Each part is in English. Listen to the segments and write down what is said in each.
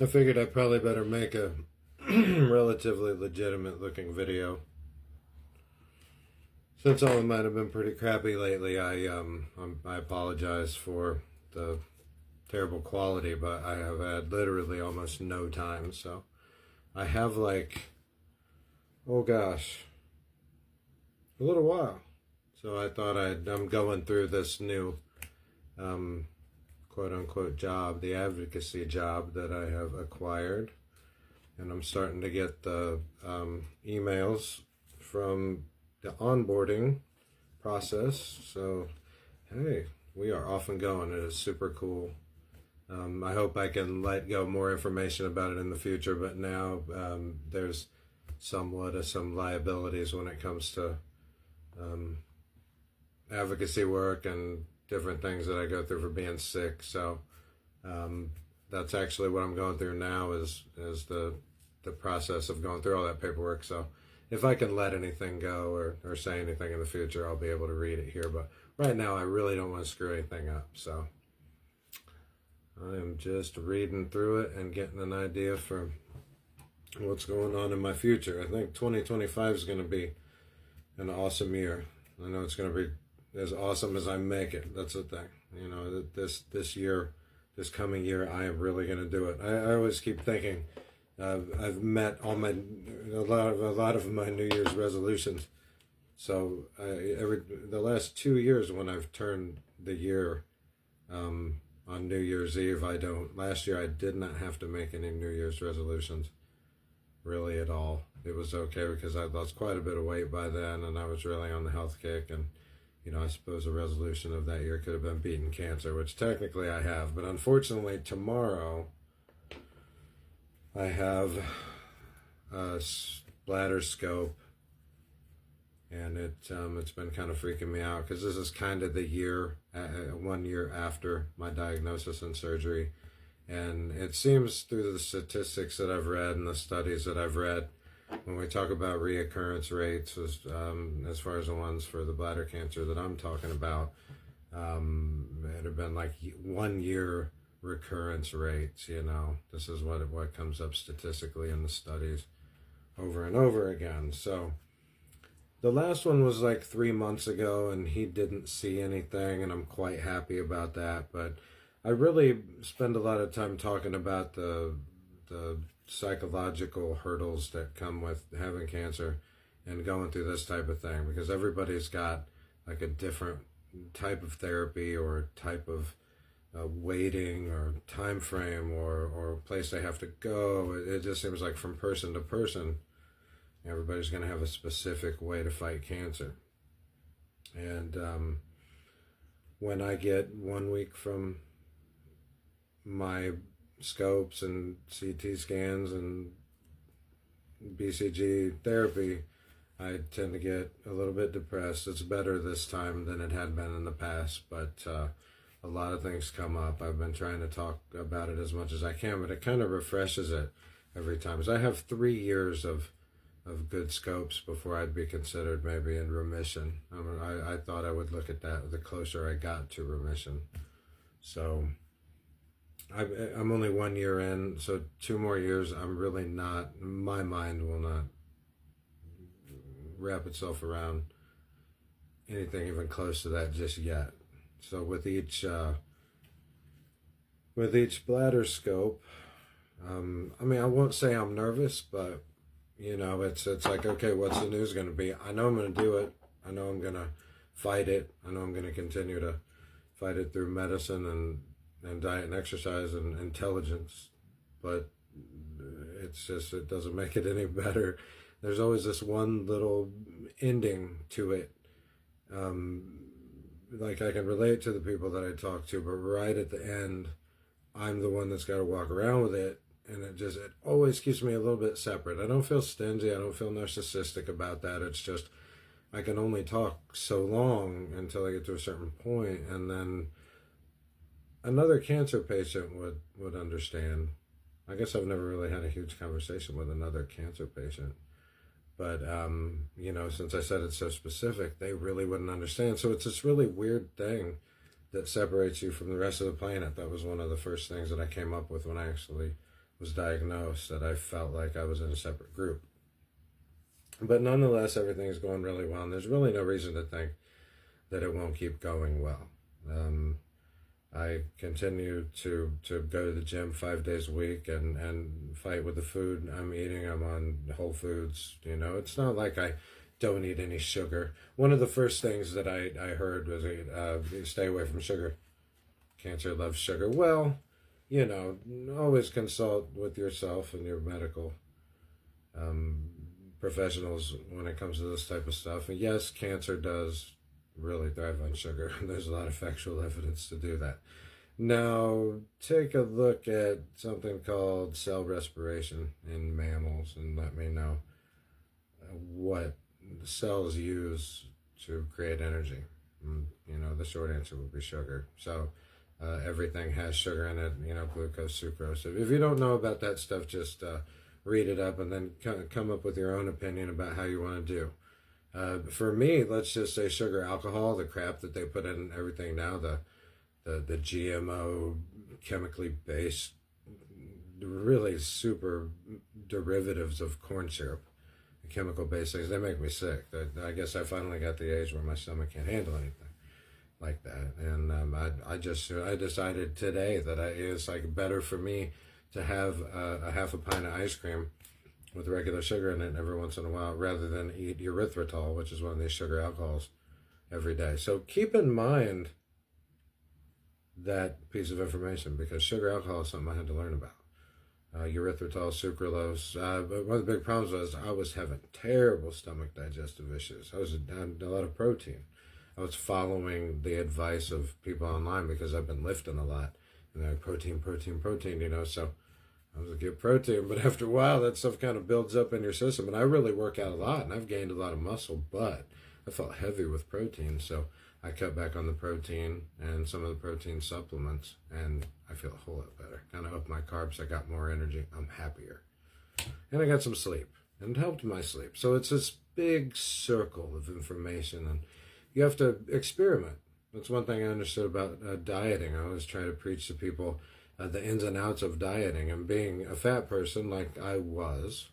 I figured I probably better make a relatively legitimate looking video. Since all of mine have been pretty crappy lately, I apologize for the terrible quality, but I have had literally almost no time, so I have oh gosh, a little while. So I thought I'm going through this new quote unquote job, the advocacy job that I have acquired, and I'm starting to get the emails from the onboarding process. So hey, we are off and going. It is super cool. I hope I can let go more information about it in the future, but now there's somewhat of some liabilities when it comes to advocacy work and different things that I go through for being sick. So that's actually what I'm going through now is the process of going through all that paperwork. So if I can let anything go or say anything in the future, I'll be able to read it here. But right now, I really don't want to screw anything up. So I am just reading through it and getting an idea for what's going on in my future. I think 2025 is going to be an awesome year. I know it's going to be as awesome as I make it. That's the thing. You know, this year, this coming year, I am really going to do it. I always keep thinking, I've met a lot of my New Year's resolutions. So the last 2 years when I've turned the year on New Year's Eve, last year I did not have to make any New Year's resolutions really at all. It was okay because I lost quite a bit of weight by then and I was really on the health kick, and you know, I suppose a resolution of that year could have been beating cancer, which technically I have, but unfortunately tomorrow I have a bladder scope, and it's been kind of freaking me out because this is kind of the year, 1 year after my diagnosis and surgery, and it seems through the statistics that I've read and the studies that I've read, when we talk about reoccurrence rates, as far as the ones for the bladder cancer that I'm talking about, it have been like 1 year recurrence rates. You know, this is what comes up statistically in the studies over and over again. So the last one was like 3 months ago and he didn't see anything, and I'm quite happy about that. But I really spend a lot of time talking about the psychological hurdles that come with having cancer and going through this type of thing, because everybody's got like a different type of therapy or type of waiting or time frame or place they have to go. It just seems like from person to person, everybody's going to have a specific way to fight cancer. And when I get 1 week from my scopes and CT scans and BCG therapy, I tend to get a little bit depressed. It's better this time than it had been in the past, but a lot of things come up. I've been trying to talk about it as much as I can, but it kind of refreshes it every time. So I have 3 years of good scopes before I'd be considered maybe in remission. I thought I would look at that the closer I got to remission. So I'm only 1 year in, so 2 more years, I'm really not, my mind will not wrap itself around anything even close to that just yet. So with each bladder scope, I mean, I won't say I'm nervous, but you know, it's like, okay, what's the news going to be? I know I'm going to do it. I know I'm going to fight it. I know I'm going to continue to fight it through medicine and diet and exercise and intelligence, but it's just, it doesn't make it any better. There's always this one little ending to it. Like I can relate to the people that I talk to, but right at the end, I'm the one that's got to walk around with it, and it always keeps me a little bit separate. I don't feel stingy, I don't feel narcissistic about that. It's just I can only talk so long until I get to a certain point, and then another cancer patient would understand. I guess I've never really had a huge conversation with another cancer patient, but you know, since I said it's so specific, they really wouldn't understand. So it's this really weird thing that separates you from the rest of the planet. That was one of the first things that I came up with when I actually was diagnosed that I felt like I was in a separate group. But nonetheless, everything's going really well, and there's really no reason to think that it won't keep going well. I continue to go to the gym 5 days a week and fight with the food I'm eating. I'm on Whole Foods. You know, it's not like I don't eat any sugar. One of the first things that I heard was stay away from sugar. Cancer loves sugar. Well, you know, always consult with yourself and your medical professionals when it comes to this type of stuff. And yes, cancer does really thrive on sugar. There's a lot of factual evidence to do that. Now, take a look at something called cell respiration in mammals and let me know what the cells use to create energy. You know, the short answer would be sugar. So everything has sugar in it, you know, glucose, sucrose. If you don't know about that stuff, just read it up and then come up with your own opinion about how you want to do. For me, let's just say sugar, alcohol, the crap that they put in everything now, the GMO, chemically based, really super derivatives of corn syrup, chemical based things, they make me sick. I guess I finally got the age where my stomach can't handle anything like that. And I decided today that it's like better for me to have a half a pint of ice cream with regular sugar in it every once in a while rather than eat erythritol, which is one of these sugar alcohols, every day. So keep in mind that piece of information because sugar alcohol is something I had to learn about. Erythritol, sucralose. But one of the big problems was I was having terrible stomach digestive issues. I was on a lot of protein. I was following the advice of people online because I've been lifting a lot. And they're like, protein, you know, so I was like, get protein. But after a while, that stuff kind of builds up in your system. And I really work out a lot, and I've gained a lot of muscle, but I felt heavy with protein. So I cut back on the protein and some of the protein supplements, and I feel a whole lot better. Kind of upped my carbs. I got more energy. I'm happier. And I got some sleep, and it helped my sleep. So it's this big circle of information, and you have to experiment. That's one thing I understood about dieting. I always try to preach to people the ins and outs of dieting, and being a fat person like I was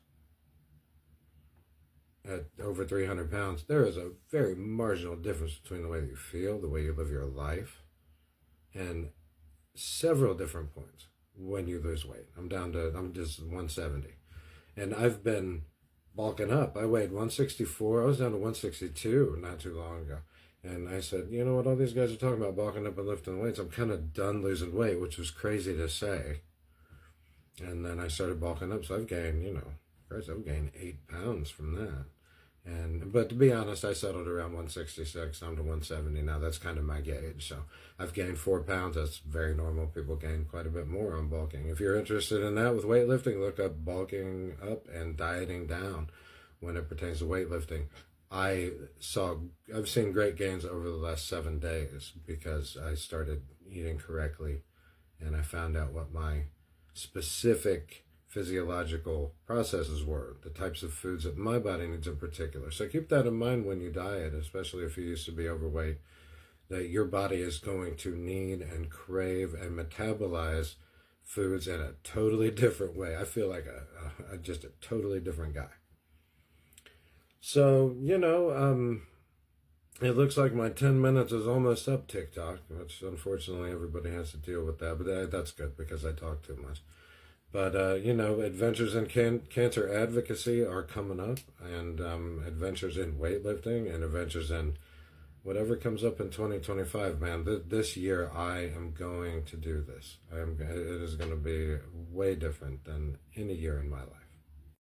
at over 300 pounds, there is a very marginal difference between the way that you feel, the way you live your life, and several different points when you lose weight. I'm just 170. And I've been bulking up. I weighed 164. I was down to 162 not too long ago. And I said, you know what, all these guys are talking about bulking up and lifting weights. I'm kind of done losing weight, which was crazy to say. And then I started bulking up. So I've gained, I've gained 8 pounds from that. But to be honest, I settled around 166. I'm to 170 now. That's kind of my gauge. So I've gained 4 pounds. That's very normal. People gain quite a bit more on bulking. If you're interested in that with weightlifting, look up bulking up and dieting down when it pertains to weightlifting. I've seen great gains over the last 7 days because I started eating correctly and I found out what my specific physiological processes were, the types of foods that my body needs in particular. So keep that in mind when you diet, especially if you used to be overweight, that your body is going to need and crave and metabolize foods in a totally different way. I feel like just a totally different guy. So, it looks like my 10 minutes is almost up, TikTok, which unfortunately everybody has to deal with that, but that's good because I talk too much. But, adventures in cancer advocacy are coming up, and adventures in weightlifting, and adventures in whatever comes up in 2025, man. This year I am going to do this. It is going to be way different than any year in my life.